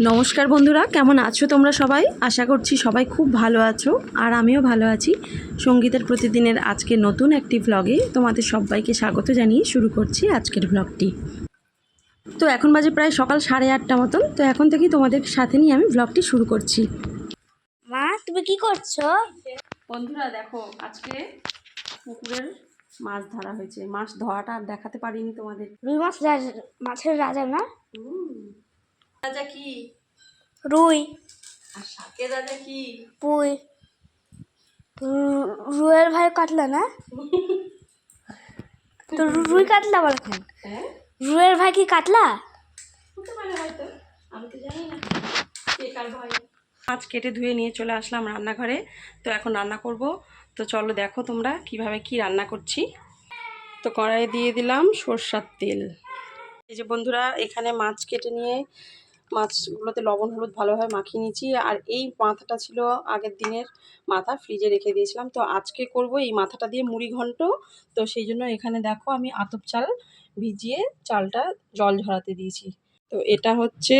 নমস্কার বন্ধুরা, কেমন আছো তোমরা সবাই? আশা করছি সবাই খুব ভালো আছো, আর আমিও ভালো আছি। সঙ্গীতের প্রতিদিনের আজকের নতুন একটি ভ্লগে তোমাদের সবাইকে স্বাগত জানিয়ে শুরু করছি আজকের ভ্লগটি। তো এখন বাজে প্রায় সকাল 8:30 মতন। তো এখন থেকেই তোমাদের সাথে নিয়ে আমি ভ্লগটি শুরু করছি। মা, তুমি কি করছো? বন্ধুরা দেখো, আজকে পুকুরের মাছ ধরা হয়েছে। মাছ ধরাটা আর দেখাতে পারিনি তোমাদের। রুই মাছ মাছের রাজা না? রাজা কি? রুই। আর শাকের রাজা কি? পুই। রুইয়ের ভাই কাতলা না? তো রুই কাতলা বলে কেন? হ্যাঁ, রুইয়ের ভাই কি কাতলা? হতে পারে হয়তো, আমি তো জানি না কে কার ভাই। মাছ কেটে ধুয়ে নিয়ে চলে আসলাম রান্নাঘরে। তো এখন রান্না করব। তো চলো দেখো তোমরা কিভাবে কি রান্না করছি। তো কড়াইয়ে দিয়ে দিলাম সরষার তেল। এই যে বন্ধুরা, এখানে মাছ কেটে নিয়ে মাছগুলোতে লবণ হলুদ ভালোভাবে মাখিয়ে নিয়েছি। আর এই মাথাটা ছিল আগের দিনের মাথা, ফ্রিজে রেখে দিয়েছিলাম। তো আজকে করব এই মাথাটা দিয়ে মুড়ি ঘন্ট। তো সেই জন্য এখানে দেখো আমি আতপ চাল ভিজিয়ে চালটা জল ঝরাতে দিয়েছি। তো এটা হচ্ছে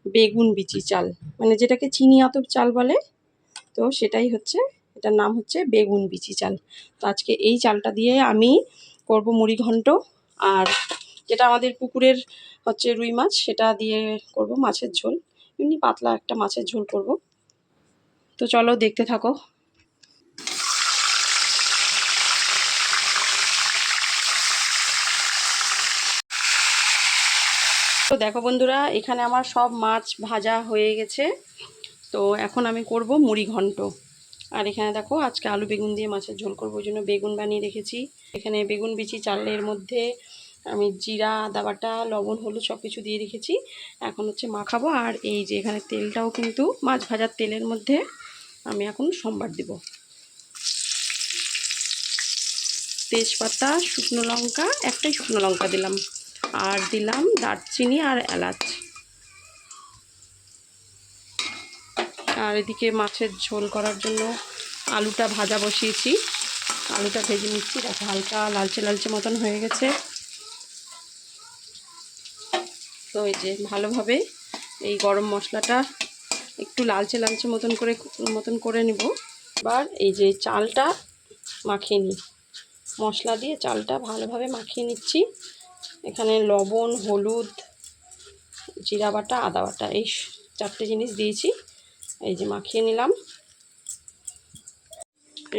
বেগুন বিচি চাল, মানে যেটাকে চিনি আতপ চাল বলে। তো সেটাই হচ্ছে, এটার নাম হচ্ছে বেগুন বিচি চাল। তো আজকে এই চালটা দিয়ে আমি করব মুড়ি ঘন্ট। আর যেটা আমাদের পুকুরের হচ্ছে রুই মাছ, সেটা দিয়ে করব মাছের ঝোল। এমনি পাতলা একটা মাছের ঝোল করব। তো চলো দেখতে থাকো। তো দেখো বন্ধুরা, এখানে আমার সব মাছ ভাজা হয়ে গেছে। তো এখন আমি করব মুড়ি ঘন্ট। আর এখানে দেখো আজকে আলু বেগুন দিয়ে মাছের ঝোল করবো, ওই জন্য বেগুন বানিয়ে রেখেছি। এখানে বেগুন বিচি চালের মধ্যে আমি জিরা, আদা বাটা, লবণ, হলুদ সব কিছু দিয়ে রেখেছি। এখন হচ্ছে মাখাবো। আর এই যে এখানে তেলটাও কিন্তু মাছ ভাজার তেলের মধ্যে আমি এখন সম্বার দিব। তেজপাতা, শুকনো লঙ্কা, একটাই শুকনো লঙ্কা দিলাম, আর দিলাম দারচিনি আর এলাচ। আর এদিকে মাছের ঝোল করার জন্য আলুটা ভাজা বসিয়েছি। আলুটা ভেজে নিচ্ছি। দেখো হালকা লালচে লালচে মতন হয়ে গেছে। তো এই যে ভালোভাবে এই গরম মশলাটা একটু লালচে লালচে মতন করে নিব। এবার এই যে চালটা মাখিয়ে নিই, মশলা দিয়ে চালটা ভালোভাবে মাখিয়ে নিচ্ছি। এখানে লবণ, হলুদ, জিরা বাটা, আদা বাটা, এই 4টে জিনিস দিয়েছি। এই যে মাখিয়ে নিলাম।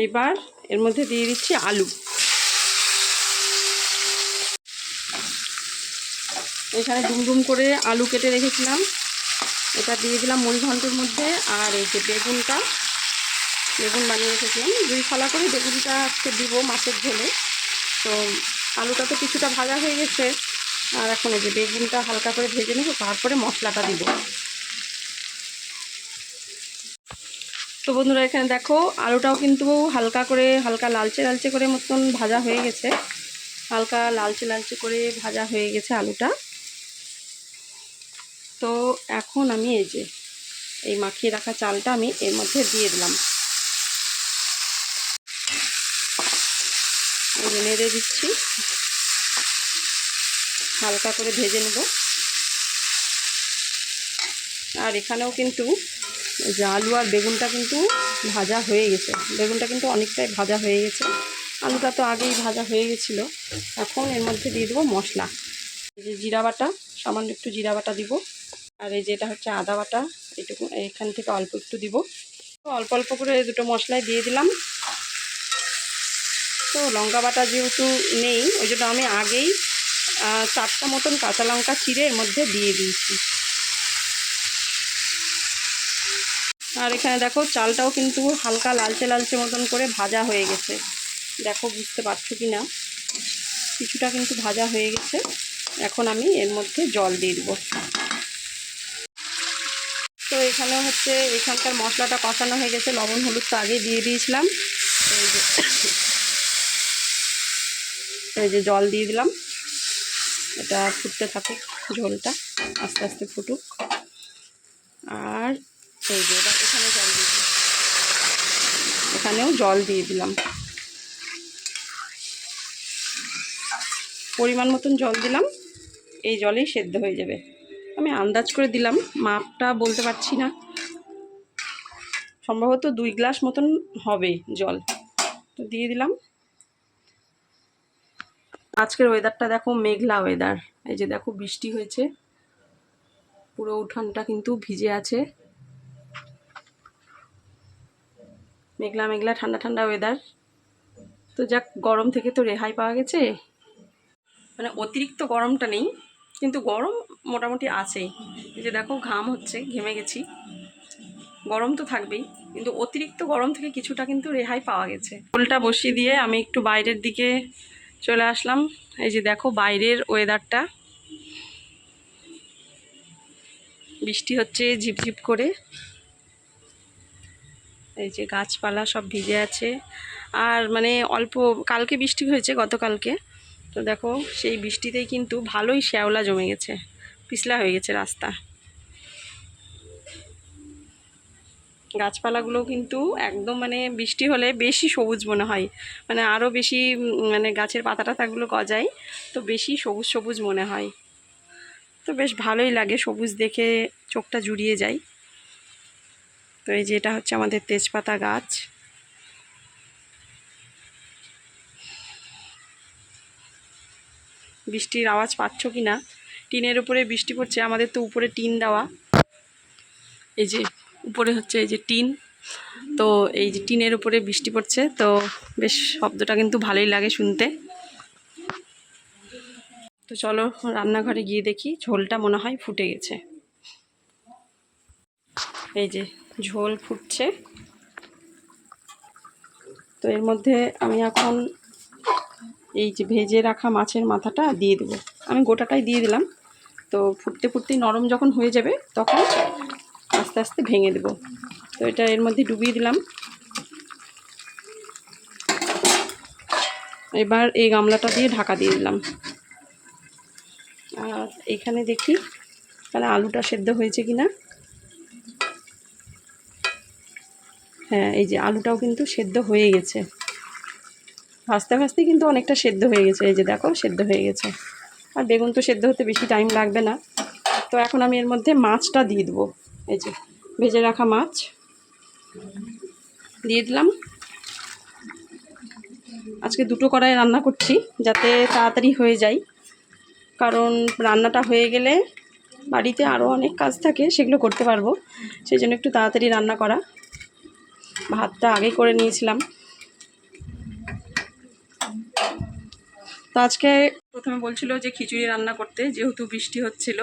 এবার এর মধ্যে দিয়ে দিচ্ছি আলু। এখানে ডুমডুম করে আলু কেটে রেখেছিলাম, এটা দিয়ে দিলাম মুড়ি ঘন্টের মধ্যে। আর এই যে বেগুন বানিয়ে রেখেছিলাম, 2 ফালা করে বেগুনটা আজকে দিব মাছের ঝোলে। তো আলুটা তো কিছুটা ভাজা হয়ে গেছে। আর এখন এই যে বেগুনটা হালকা করে ভেজে নেব, তারপরে মশলাটা দিব। তো বন্ধুরা এখানে দেখো আলুটাও কিন্তু হালকা লালচে লালচে করে মতন ভাজা হয়ে গেছে। হালকা লালচে লালচে করে ভাজা হয়ে গেছে আলুটা। তো এখন আমি এই যে এই মাখিয়ে রাখা চালটা আমি এর মধ্যে দিয়ে দিলাম। নেড়ে দিচ্ছি, হালকা করে ভেজে নেব। আর এখানেও কিন্তু যে আলু আর বেগুনটা কিন্তু ভাজা হয়ে গেছে। বেগুনটা কিন্তু অনেকটাই ভাজা হয়ে গেছে, আলুটা তো আগেই ভাজা হয়ে গেছিলো। এখন এর মধ্যে দিয়ে দেবো মশলা। এই যে জিরা বাটা, সামান্য একটু জিরা বাটা দিব। আর এই যেটা হচ্ছে আদা বাটা, এটুকু এখান থেকে অল্প একটু দিব। তো অল্প অল্প করে দুটো মশলাই দিয়ে দিলাম। তো লঙ্কা বাটা যেহেতু নেই, ওই জন্য আমি আগেই 4টা মতন কাঁচা লঙ্কা চিড়ে এর মধ্যে দিয়ে দিয়েছি। আর এখানে দেখো চালটাও কিন্তু হালকা লালচে লালচে মতন করে ভাজা হয়ে গেছে। দেখো বুঝতে পারছো কি না, কিছুটা কিন্তু ভাজা হয়ে গেছে। এখন আমি এর মধ্যে জল দিয়ে দেবো। তো এখানে হচ্ছে এখানকার মশলাটা কষানো হয়ে গেছে, লবণ হলুদ তো আগেই দিয়ে দিয়েছিলাম। এই যে জল দিয়ে দিলাম, এটা ফুটতে থাকুক, ঝোলটা আস্তে আস্তে ফুটুক। আর এই যে এবার এখানেও জল দিয়ে দিলাম। পরিমাণ মতন জল দিলাম, এই জলেই সেদ্ধ হয়ে যাবে। আমি আন্দাজ করে দিলাম, মাপটা বলতে পারছি না, সম্ভবত 2 গ্লাস মতন হবে জল, তো দিয়ে দিলাম। আজকের ওয়েদারটা দেখো, মেঘলা ওয়েদার। এই যে দেখো বৃষ্টি হয়েছে, পুরো উঠানটা কিন্তু ভিজে আছে, মেঘলা মেঘলা ঠান্ডা ঠান্ডা ওয়েদার। তো যাক, গরম থেকে তো রেহাই পাওয়া গেছে, মানে অতিরিক্ত গরমটা নেই, কিন্তু গরম মোটামুটি আছেই। এই যে দেখো ঘাম হচ্ছে, ঘেমে গেছি, গরম তো থাকবেই, কিন্তু অতিরিক্ত গরম থেকে কিছুটা কিন্তু রেহাই পাওয়া গেছে। ঝোলটা বসিয়ে দিয়ে আমি একটু বাইরের দিকে চলে আসলাম। এই যে দেখো বাইরের ওয়েদারটা, বৃষ্টি হচ্ছে ঝিপঝিপ করে, এই যে গাছপালা সব ভিজে আছে। আর মানে অল্প কালকে বৃষ্টি হয়েছে, গতকালকে, তো দেখো সেই বৃষ্টিতেই কিন্তু ভালোই শ্যাওলা জমে গেছে, পিছলা হয়ে গেছে রাস্তা। গাছপালাগুলো কিন্তু একদম মানে বৃষ্টি হলে বেশি সবুজ মনে হয়, মানে আরও বেশি মানে গাছের পাতা টাতাগুলো গজায়, তো বেশি সবুজ সবুজ মনে হয়। তো বেশ ভালোই লাগে, সবুজ দেখে চোখটা জুড়িয়ে যায়। তো এই যে এটা হচ্ছে আমাদের তেজপাতা গাছ। বৃষ্টির আওয়াজ পাচ্ছ কি না? টিনের উপরে বৃষ্টি পড়ছে, আমাদের তো উপরে টিন দেওয়া, এই যে উপরে হচ্ছে এই যে টিন, তো এই যে টিনের উপরে বৃষ্টি পড়ছে, তো বেশ শব্দটা কিন্তু ভালোই লাগে শুনতে। তো চলো রান্নাঘরে গিয়ে দেখি, ঝোলটা মনে হয় ফুটে গেছে। এই যে ঝোল ফুটছে, তো এর মধ্যে আমি এখন এই যে ভেজে রাখা মাছের মাথাটা দিয়ে দেবো। আমি গোটাটাই দিয়ে দিলাম, তো ফুটতে ফুটতেই নরম যখন হয়ে যাবে তখন আস্তে আস্তে ভেঙে দেবো। তো এটা এর মধ্যে ডুবিয়ে দিলাম। এবার এই গামলাটা দিয়ে ঢাকা দিয়ে দিলাম। আর এখানে দেখি তাহলে আলুটা সেদ্ধ হয়েছে কিনা। হ্যাঁ, এই যে আলুটাও কিন্তু সেদ্ধ হয়ে গেছে, ভাজতে ভাজতে কিন্তু অনেকটা সেদ্ধ হয়ে গেছে। এই যে দেখো সেদ্ধ হয়ে গেছে, আর বেগুন তো সেদ্ধ হতে বেশি টাইম লাগবে না। তো এখন আমি এর মধ্যে মাছটা দিয়ে দেবো। এই যে ভেজে রাখা মাছ দিয়ে দিলাম। আজকে 2টো কড়াই রান্না করছি যাতে তাড়াতাড়ি হয়ে যায়, কারণ রান্নাটা হয়ে গেলে বাড়িতে আরও অনেক কাজ থাকে, সেগুলো করতে পারবো, সেই জন্য একটু তাড়াতাড়ি রান্না করা। ভাতটা আগে করে নিয়েছিলাম। তো আজকে প্রথমে বলছিল যে খিচুড়ি রান্না করতে, যেহেতু বৃষ্টি হচ্ছিল,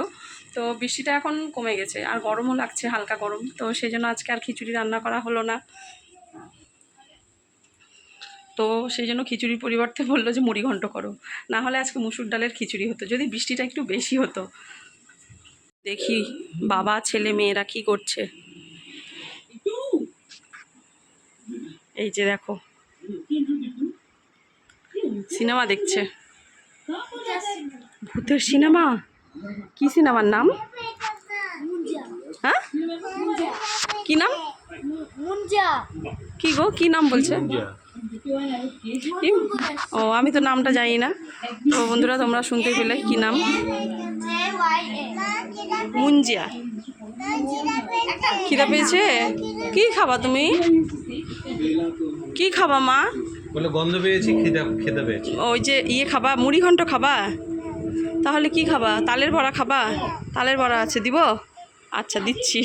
তো বৃষ্টিটা এখন কমে গেছে, আর গরমও লাগছে, হালকা গরম, তো সেই জন্য আজকে আর খিচুড়ি রান্না করা হলো না। তো সেই জন্য খিচুড়ির পরিবর্তে বললো যে মুড়ি ঘন্ট করো, না হলে আজকে মুসুর ডালের খিচুড়ি হতো যদি বৃষ্টিটা একটু বেশি হতো। দেখি বাবা ছেলে মেয়েরা কি করছে। এই যে দেখো সিনেমা দেখছে, ভূতের সিনেমা। কি সিনেমার নাম? হ্যাঁ, কি নাম? কি গো, কি নাম বলছে? ও, আমি তো নামটা জানি না। তো বন্ধুরা তোমরা শুনতে পেলে কি নাম? মুঞ্জিয়া। খিদা পেয়েছে? কি খাবা তুমি? কি খাবা মা? বলে গন্ধ পেয়েছি, খেতে পেয়েছি। ওই যে ইয়ে খাবা, মুড়ি ঘন্ট খাবা? তাহলে কি খাবা? তালের বড়া খাবা? তালের বড়া আছে, দিব? আচ্ছা দিচ্ছি।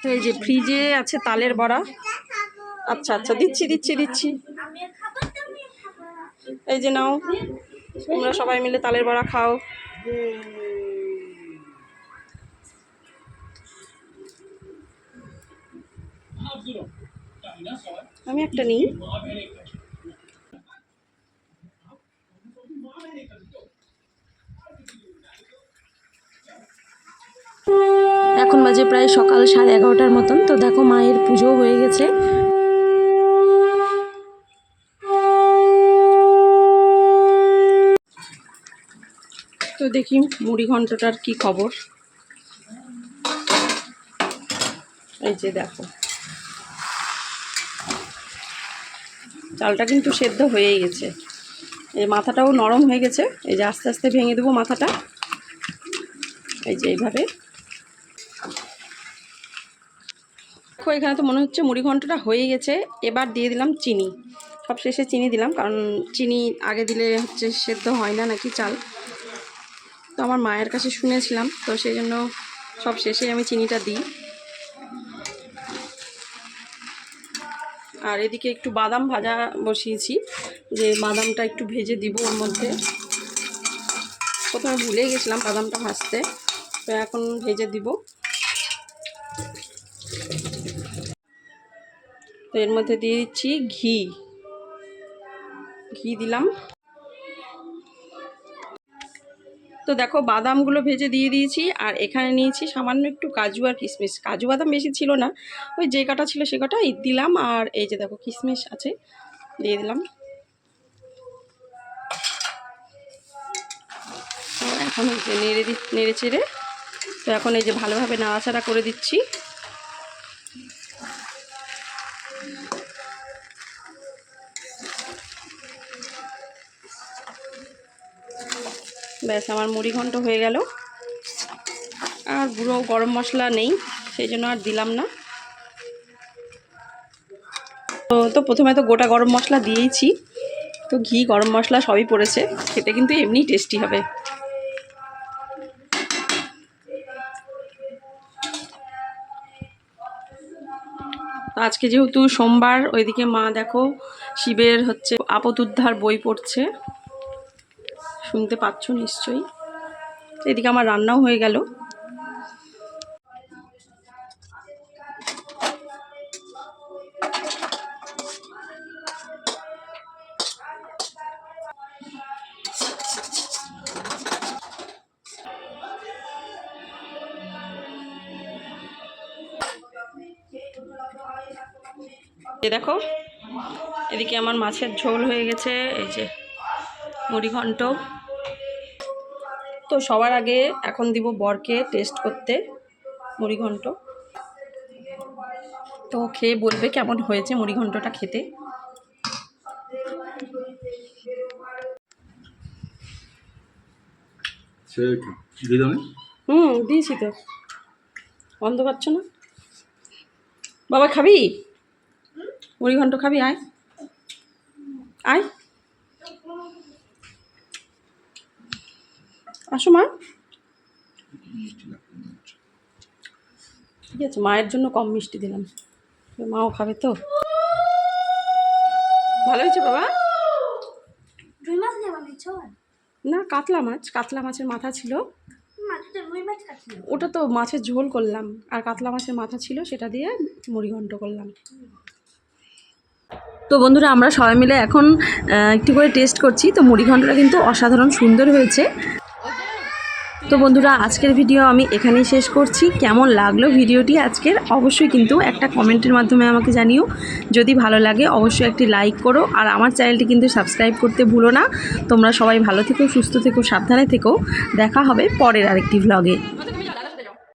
তো এই যে ফ্রিজে আছে তালের বড়া। আচ্ছা আচ্ছা দিচ্ছি দিচ্ছি দিচ্ছি। এই যে নাও, তোমরা সবাই মিলে তালের বড়া খাও। আমি একটা নিই। এখন বাজে প্রায় সকাল 11:30টার মতন। তো দেখো মায়ের পুজো হয়ে গেছে। তো দেখি মুড়ি ঘন্টটার কি খবর। এই যে দেখো চালটা কিন্তু সেদ্ধ হয়েই গেছে, এই মাথাটাও নরম হয়ে গেছে। এই যে আস্তে আস্তে ভেঙে দেবো মাথাটা। এই যে এইভাবে। দেখো এখানে তো মনে হচ্ছে মুড়ি ঘন্টটা হয়ে গেছে। এবার দিয়ে দিলাম চিনি, সব শেষে চিনি দিলাম, কারণ চিনি আগে দিলে হচ্ছে সেদ্ধ হয় না নাকি চাল। তো আমার মায়ের কাছে শুনেছিলাম, তো সেই জন্য সব শেষে আমি চিনিটা দিই। আর এদিকে একটু বাদাম ভাজা বসিয়েছি, যে বাদামটা একটু ভেজে দিব ওর মধ্যে। প্রথমে ভুলে গেছিলাম বাদামটা ভাজতে, তো এখন ভেজে দিব। তো এর মধ্যে দিয়ে দিচ্ছি ঘি দিলাম। তো দেখো বাদামগুলো ভেজে দিয়ে দিয়েছি, আর এখানে নিয়েছি সামান্য একটু কাজু আর কিশমিশ। কাজু বাদাম বেশি ছিল না, ওই যে কাটা ছিল সে কাটা দিলাম। আর এই যে দেখো কিশমিশ আছে, দিয়ে দিলাম। এখন এই যে নেড়ে চেড়ে, তো এখন এই যে ভালোভাবে নাড়াচাড়া করে দিচ্ছি। ব্যাস আমার মুড়ি ঘন্ট হয়ে গেল। আর গুঁড়ো গরম মশলা নেই, সেই জন্য আর দিলাম না। তো প্রথমে তো গোটা গরম মশলা দিয়েইছি, তো ঘি গরম মশলা সবই পড়েছে, খেতে কিন্তু এমনি টেস্টি হবে। তো আজকে যেহেতু সোমবার, ওইদিকে মা দেখো শিবের হচ্ছে আপদ উদ্ধার বই পড়ছে, শুনতে পাচ্ছ নিশ্চয়ই। এদিকে আমার রান্নাও হয়ে গেল। দেখো এদিকে আমার মাছের ঝোল হয়ে গেছে, এই যে মুড়ি ঘন্ট। তো সবার আগে এখন দিব বরকে টেস্ট করতে মুড়ি ঘন্ট। তো খেয়ে বলবে কেমন হয়েছে মুড়ি ঘন্টটা খেতে। দিয়েছি তো, বন্ধ পাচ্ছ না। বাবা খাবি মুড়ি ঘন্ট? খাবি? আয় আয়, আসো মা। ঠিক আছে, মায়ের জন্য কম মিষ্টি দিলাম, মাও খাবে তো। ভালো হয়েছে বাবা? রুই মাছ দিয়ে বানিয়েছো? না, কাতলা মাছের মাথা ছিল। রুই মাছ কাটছিল, ওটা তো মাছের ঝোল করলাম, আর কাতলা মাছের মাথা ছিল সেটা দিয়ে মুড়ি ঘন্ট করলাম। তো বন্ধুরা আমরা সবাই মিলে এখন একটু করে টেস্ট করছি। তো মুড়ি ঘন্টটা কিন্তু অসাধারণ সুন্দর হয়েছে। তো বন্ধুরা আজকের ভিডিও আমি এখানেই শেষ করছি। কেমন লাগলো ভিডিওটি আজকের, অবশ্যই কিন্তু একটা কমেন্টের মাধ্যমে আমাকে জানিও। যদি ভালো লাগে অবশ্যই একটি লাইক করো, আর আমার চ্যানেলটি কিন্তু সাবস্ক্রাইব করতে ভুলো না। তোমরা সবাই ভালো থেকো, সুস্থ থেকো, সাবধানে থেকো। দেখা হবে পরের আরেকটি ভ্লগে।